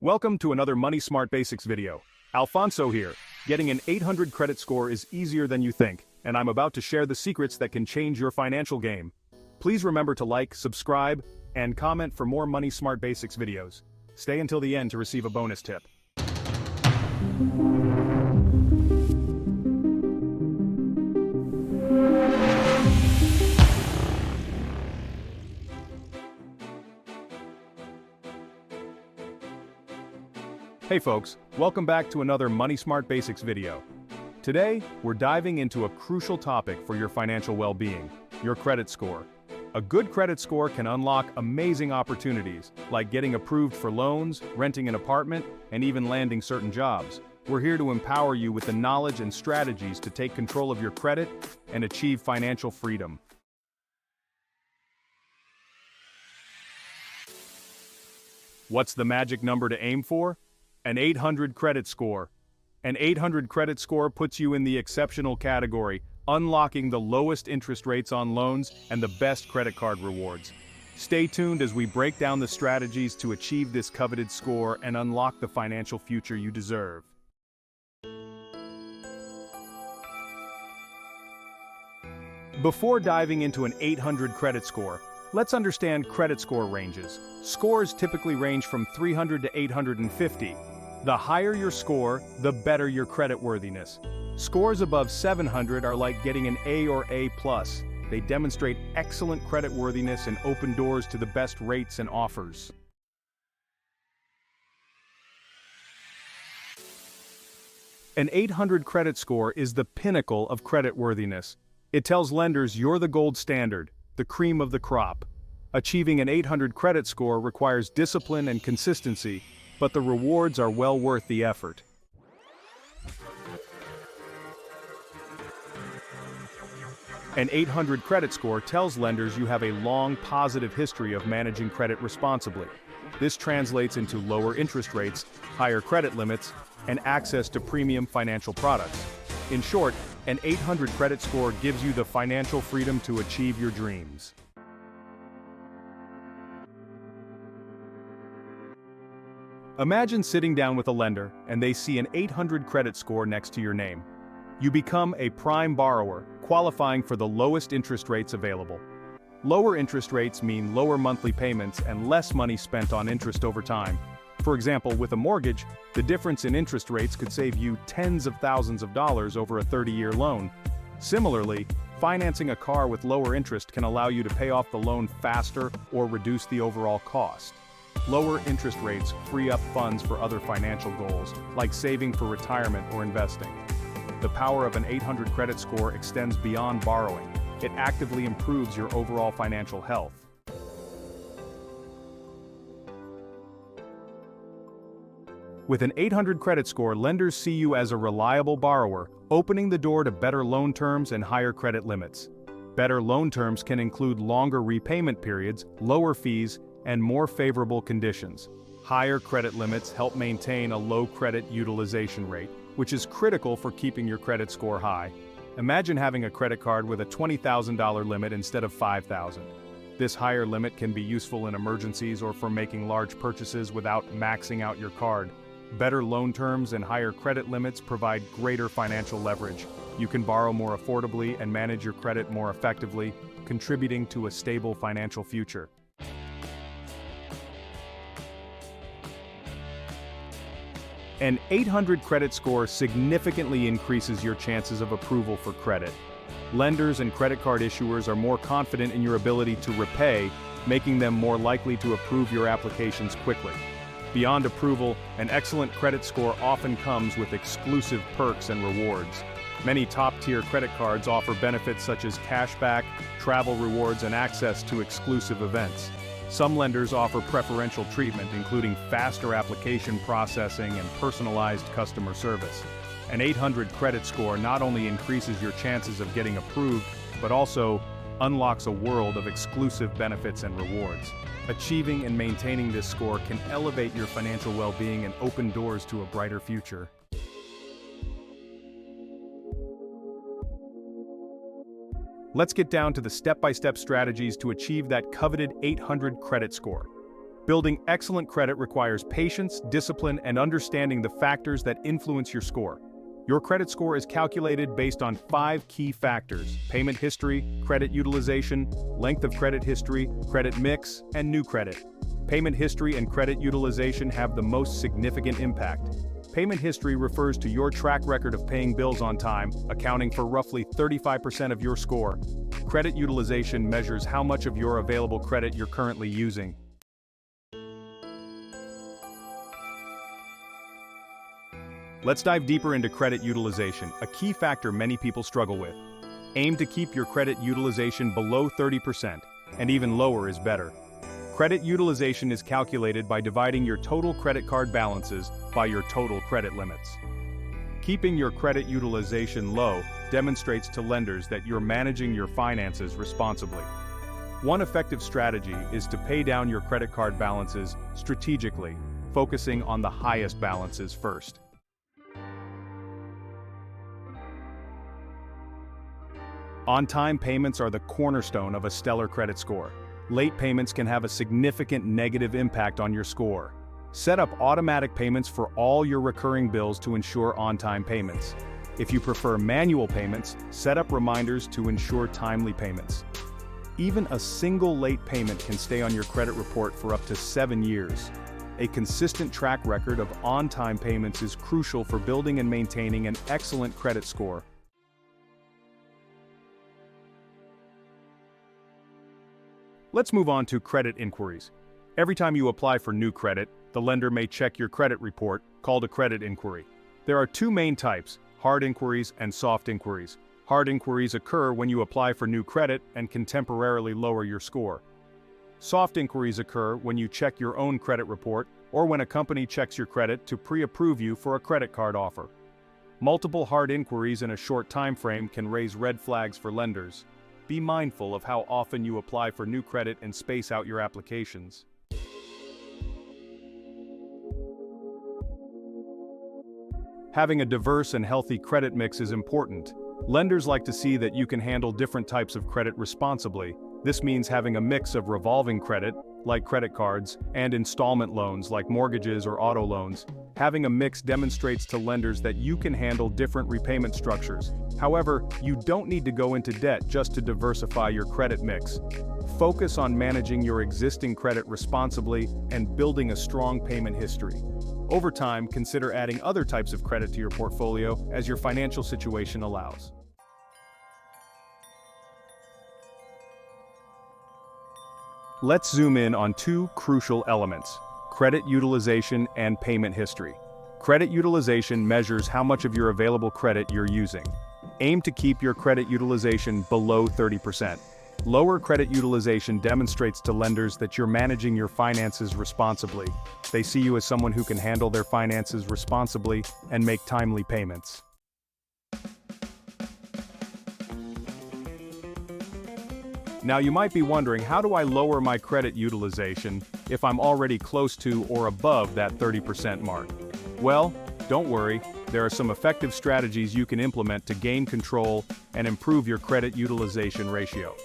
Welcome to another Money Smart Basics video. Alfonso here. Getting an 800 credit score is easier than you think, and I'm about to share the secrets that can change your financial game. Please remember to like, subscribe, and comment for more Money Smart Basics videos. Stay until the end to receive a bonus tip. Hey folks, welcome back to another Money Smart Basics video. Today, we're diving into a crucial topic for your financial well-being, your credit score. A good credit score can unlock amazing opportunities, like getting approved for loans, renting an apartment, and even landing certain jobs. We're here to empower you with the knowledge and strategies to take control of your credit and achieve financial freedom. What's the magic number to aim for? An 800 credit score. An 800 credit score puts you in the exceptional category, unlocking the lowest interest rates on loans and the best credit card rewards. Stay tuned as we break down the strategies to achieve this coveted score and unlock the financial future you deserve. Before diving into an 800 credit score, let's understand credit score ranges. Scores typically range from 300 to 850. The higher your score, the better your creditworthiness. Scores above 700 are like getting an A or A+. They demonstrate excellent creditworthiness and open doors to the best rates and offers. An 800 credit score is the pinnacle of creditworthiness. It tells lenders you're the gold standard, the cream of the crop. Achieving an 800 credit score requires discipline and consistency, but the rewards are well worth the effort. An 800 credit score tells lenders you have a long, positive history of managing credit responsibly. This translates into lower interest rates, higher credit limits, and access to premium financial products. In short, an 800 credit score gives you the financial freedom to achieve your dreams. Imagine sitting down with a lender and they see an 800 credit score next to your name. You become a prime borrower, qualifying for the lowest interest rates available. Lower interest rates mean lower monthly payments and less money spent on interest over time. For example, with a mortgage, the difference in interest rates could save you tens of thousands of dollars over a 30-year loan. Similarly, financing a car with lower interest can allow you to pay off the loan faster or reduce the overall cost. Lower interest rates free up funds for other financial goals, like saving for retirement or investing. The power of an 800 credit score extends beyond borrowing. It actively improves your overall financial health. With an 800 credit score, lenders see you as a reliable borrower, opening the door to better loan terms and higher credit limits. Better loan terms can include longer repayment periods, lower fees, and more favorable conditions. Higher credit limits help maintain a low credit utilization rate, which is critical for keeping your credit score high. Imagine having a credit card with a $20,000 limit instead of $5,000. This higher limit can be useful in emergencies or for making large purchases without maxing out your card. Better loan terms and higher credit limits provide greater financial leverage. You can borrow more affordably and manage your credit more effectively, contributing to a stable financial future. An 800 credit score significantly increases your chances of approval for credit. Lenders and credit card issuers are more confident in your ability to repay, making them more likely to approve your applications quickly. Beyond approval, an excellent credit score often comes with exclusive perks and rewards. Many top-tier credit cards offer benefits such as cashback, travel rewards, and access to exclusive events. Some lenders offer preferential treatment, including faster application processing and personalized customer service. An 800 credit score not only increases your chances of getting approved, but also unlocks a world of exclusive benefits and rewards. Achieving and maintaining this score can elevate your financial well-being and open doors to a brighter future. Let's get down to the step-by-step strategies to achieve that coveted 800 credit score. Building excellent credit requires patience, discipline, and understanding the factors that influence your score. Your credit score is calculated based on 5 key factors: payment history, credit utilization, length of credit history, credit mix, and new credit. Payment history and credit utilization have the most significant impact. Payment history refers to your track record of paying bills on time, accounting for roughly 35% of your score. Credit utilization measures how much of your available credit you're currently using. Let's dive deeper into credit utilization, a key factor many people struggle with. Aim to keep your credit utilization below 30%, and even lower is better. Credit utilization is calculated by dividing your total credit card balances by your total credit limits. Keeping your credit utilization low demonstrates to lenders that you're managing your finances responsibly. One effective strategy is to pay down your credit card balances strategically, focusing on the highest balances first. On-time payments are the cornerstone of a stellar credit score. Late payments can have a significant negative impact on your score. Set up automatic payments for all your recurring bills to ensure on-time payments. If you prefer manual payments, set up reminders to ensure timely payments. Even a single late payment can stay on your credit report for up to 7 years. A consistent track record of on-time payments is crucial for building and maintaining an excellent credit score. Let's move on to credit inquiries. Every time you apply for new credit, the lender may check your credit report, called a credit inquiry. There are 2 main types: hard inquiries and soft inquiries. Hard inquiries occur when you apply for new credit and can temporarily lower your score. Soft inquiries occur when you check your own credit report or when a company checks your credit to pre-approve you for a credit card offer. Multiple hard inquiries in a short time frame can raise red flags for lenders. Be mindful of how often you apply for new credit and space out your applications. Having a diverse and healthy credit mix is important. Lenders like to see that you can handle different types of credit responsibly. This means having a mix of revolving credit, like credit cards, and installment loans like mortgages or auto loans. Having a mix demonstrates to lenders that you can handle different repayment structures. However, you don't need to go into debt just to diversify your credit mix. Focus on managing your existing credit responsibly and building a strong payment history. Over time, consider adding other types of credit to your portfolio as your financial situation allows. Let's zoom in on 2 crucial elements: credit utilization and payment history. Credit utilization measures how much of your available credit you're using. Aim to keep your credit utilization below 30%. Lower credit utilization demonstrates to lenders that you're managing your finances responsibly. They see you as someone who can handle their finances responsibly and make timely payments. Now you might be wondering, how do I lower my credit utilization if I'm already close to or above that 30% mark? Well, don't worry, there are some effective strategies you can implement to gain control and improve your credit utilization ratio.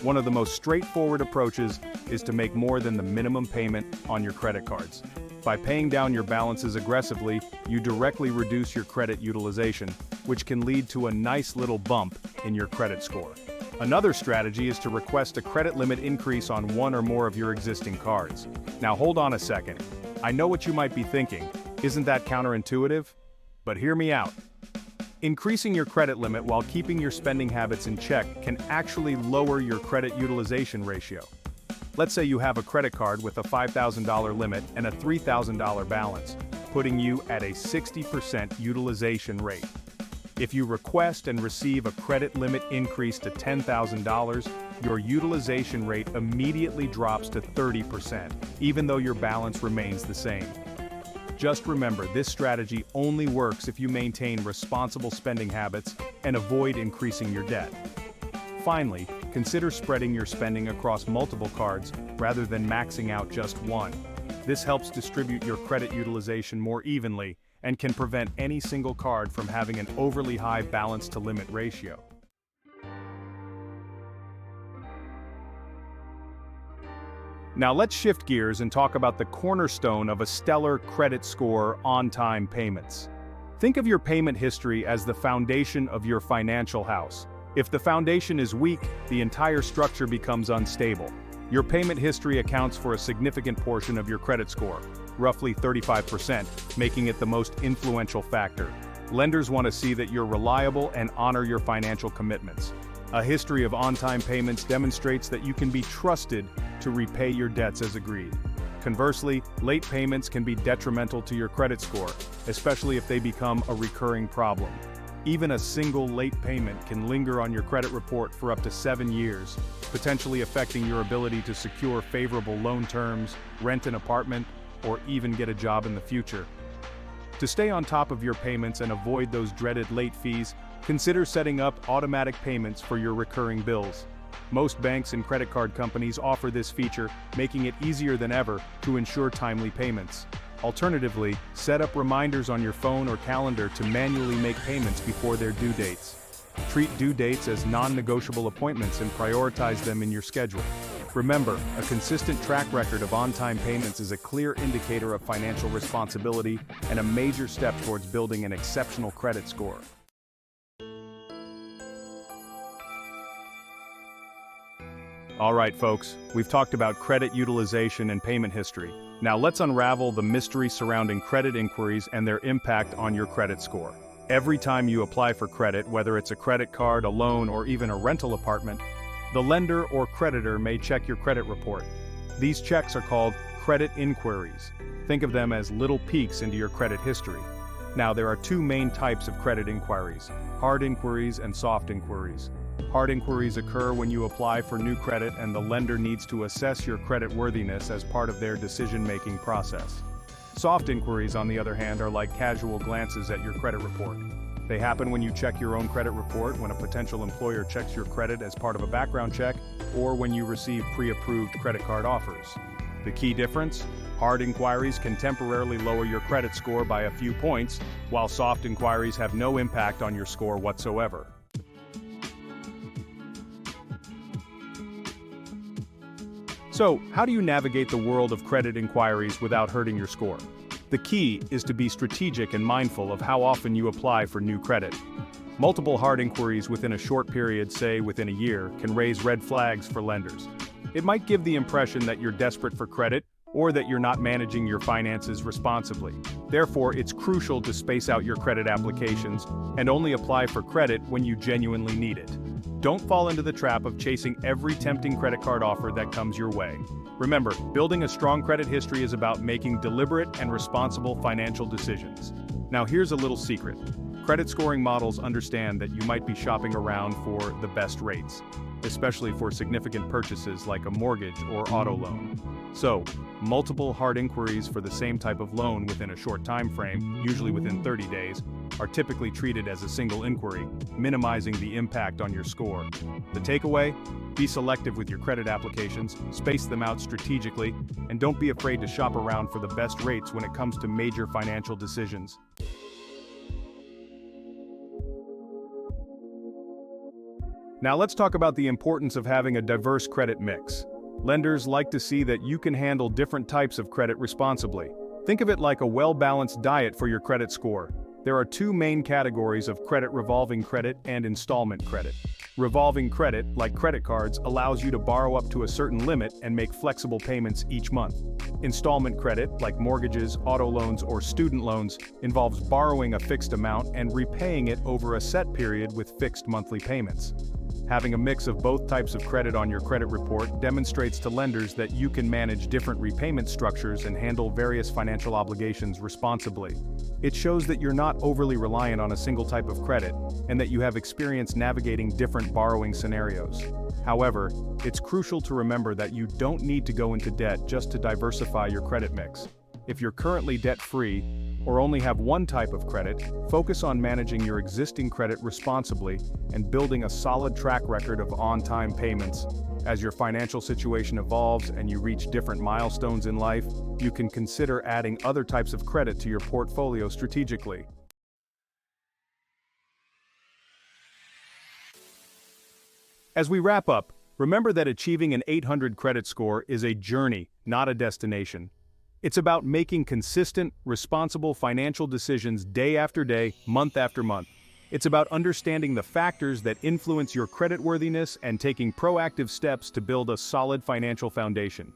One of the most straightforward approaches is to make more than the minimum payment on your credit cards. By paying down your balances aggressively, you directly reduce your credit utilization, which can lead to a nice little bump in your credit score. Another strategy is to request a credit limit increase on one or more of your existing cards. Now hold on a second. I know what you might be thinking. Isn't that counterintuitive? But hear me out. Increasing your credit limit while keeping your spending habits in check can actually lower your credit utilization ratio. Let's say you have a credit card with a $5,000 limit and a $3,000 balance, putting you at a 60% utilization rate. If you request and receive a credit limit increase to $10,000, your utilization rate immediately drops to 30%, even though your balance remains the same. Just remember, this strategy only works if you maintain responsible spending habits and avoid increasing your debt. Finally, consider spreading your spending across multiple cards rather than maxing out just one. This helps distribute your credit utilization more evenly and can prevent any single card from having an overly high balance-to-limit ratio. Now let's shift gears and talk about the cornerstone of a stellar credit score: on-time payments. Think of your payment history as the foundation of your financial house. If the foundation is weak, the entire structure becomes unstable. Your payment history accounts for a significant portion of your credit score, roughly 35%, making it the most influential factor. Lenders want to see that you're reliable and honor your financial commitments. A history of on-time payments demonstrates that you can be trusted to repay your debts as agreed. Conversely, late payments can be detrimental to your credit score, especially if they become a recurring problem. Even a single late payment can linger on your credit report for up to 7 years, potentially affecting your ability to secure favorable loan terms, rent an apartment, or even get a job in the future. To stay on top of your payments and avoid those dreaded late fees, consider setting up automatic payments for your recurring bills. Most banks and credit card companies offer this feature, making it easier than ever to ensure timely payments. Alternatively, set up reminders on your phone or calendar to manually make payments before their due dates. Treat due dates as non-negotiable appointments and prioritize them in your schedule. Remember, a consistent track record of on-time payments is a clear indicator of financial responsibility and a major step towards building an exceptional credit score. Alright folks, we've talked about credit utilization and payment history. Now let's unravel the mystery surrounding credit inquiries and their impact on your credit score. Every time you apply for credit, whether it's a credit card, a loan, or even a rental apartment, the lender or creditor may check your credit report. These checks are called credit inquiries. Think of them as little peeks into your credit history. Now there are two main types of credit inquiries: hard inquiries and soft inquiries. Hard inquiries occur when you apply for new credit and the lender needs to assess your credit worthiness as part of their decision-making process. Soft inquiries, on the other hand, are like casual glances at your credit report. They happen when you check your own credit report, when a potential employer checks your credit as part of a background check, or when you receive pre-approved credit card offers. The key difference? Hard inquiries can temporarily lower your credit score by a few points, while soft inquiries have no impact on your score whatsoever. So, how do you navigate the world of credit inquiries without hurting your score? The key is to be strategic and mindful of how often you apply for new credit. Multiple hard inquiries within a short period, say within a year, can raise red flags for lenders. It might give the impression that you're desperate for credit or that you're not managing your finances responsibly. Therefore, it's crucial to space out your credit applications and only apply for credit when you genuinely need it. Don't fall into the trap of chasing every tempting credit card offer that comes your way. Remember, building a strong credit history is about making deliberate and responsible financial decisions. Now here's a little secret. Credit scoring models understand that you might be shopping around for the best rates, especially for significant purchases like a mortgage or auto loan. So, multiple hard inquiries for the same type of loan within a short time frame, usually within 30 days, are typically treated as a single inquiry, minimizing the impact on your score. The takeaway? Be selective with your credit applications, space them out strategically, and don't be afraid to shop around for the best rates when it comes to major financial decisions. Now let's talk about the importance of having a diverse credit mix. Lenders like to see that you can handle different types of credit responsibly. Think of it like a well-balanced diet for your credit score. There are two main categories of credit: revolving credit and installment credit. Revolving credit, like credit cards, allows you to borrow up to a certain limit and make flexible payments each month. Installment credit, like mortgages, auto loans, or student loans, involves borrowing a fixed amount and repaying it over a set period with fixed monthly payments. Having a mix of both types of credit on your credit report demonstrates to lenders that you can manage different repayment structures and handle various financial obligations responsibly. It shows that you're not overly reliant on a single type of credit, and that you have experience navigating different borrowing scenarios. However, it's crucial to remember that you don't need to go into debt just to diversify your credit mix. If you're currently debt-free, or only have one type of credit, focus on managing your existing credit responsibly and building a solid track record of on-time payments. As your financial situation evolves and you reach different milestones in life, you can consider adding other types of credit to your portfolio strategically. As we wrap up, Remember that achieving an 800 credit score is a journey, not a destination. It's about making consistent, responsible financial decisions day after day, month after month. It's about understanding the factors that influence your creditworthiness and taking proactive steps to build a solid financial foundation.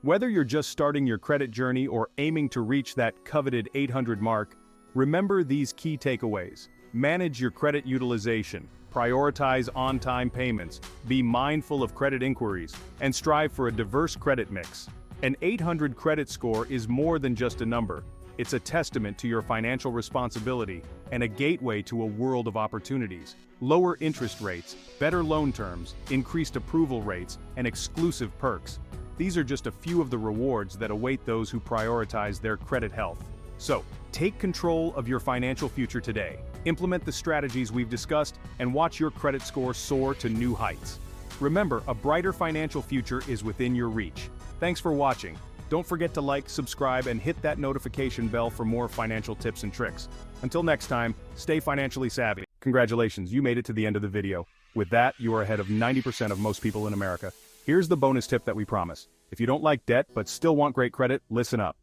Whether you're just starting your credit journey or aiming to reach that coveted 800 mark, remember these key takeaways. Manage your credit utilization, prioritize on-time payments, be mindful of credit inquiries, and strive for a diverse credit mix. An 800 credit score is more than just a number. It's a testament to your financial responsibility and a gateway to a world of opportunities. Lower interest rates, better loan terms, increased approval rates, and exclusive perks. These are just a few of the rewards that await those who prioritize their credit health. So, take control of your financial future today. Implement the strategies we've discussed and watch your credit score soar to new heights. Remember, a brighter financial future is within your reach. Thanks for watching. Don't forget to like, subscribe, and hit that notification bell for more financial tips and tricks. Until next time, stay financially savvy. Congratulations, you made it to the end of the video. With that, you are ahead of 90% of most people in America. Here's the bonus tip that we promise. If you don't like debt but still want great credit, listen up.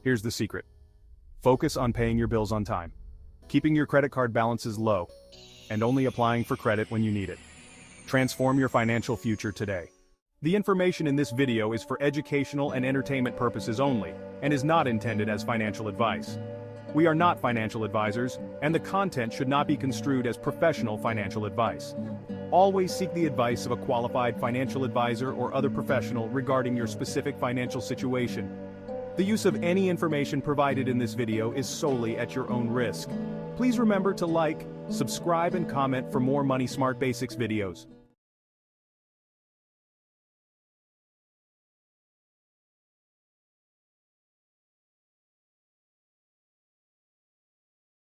Here's the secret. Focus on paying your bills on time, keeping your credit card balances low, and only applying for credit when you need it. Transform your financial future today. The information in this video is for educational and entertainment purposes only, and is not intended as financial advice. We are not financial advisors, and the content should not be construed as professional financial advice. Always seek the advice of a qualified financial advisor or other professional regarding your specific financial situation. The use of any information provided in this video is solely at your own risk. Please remember to like, subscribe, and comment for more Money Smart Basics videos.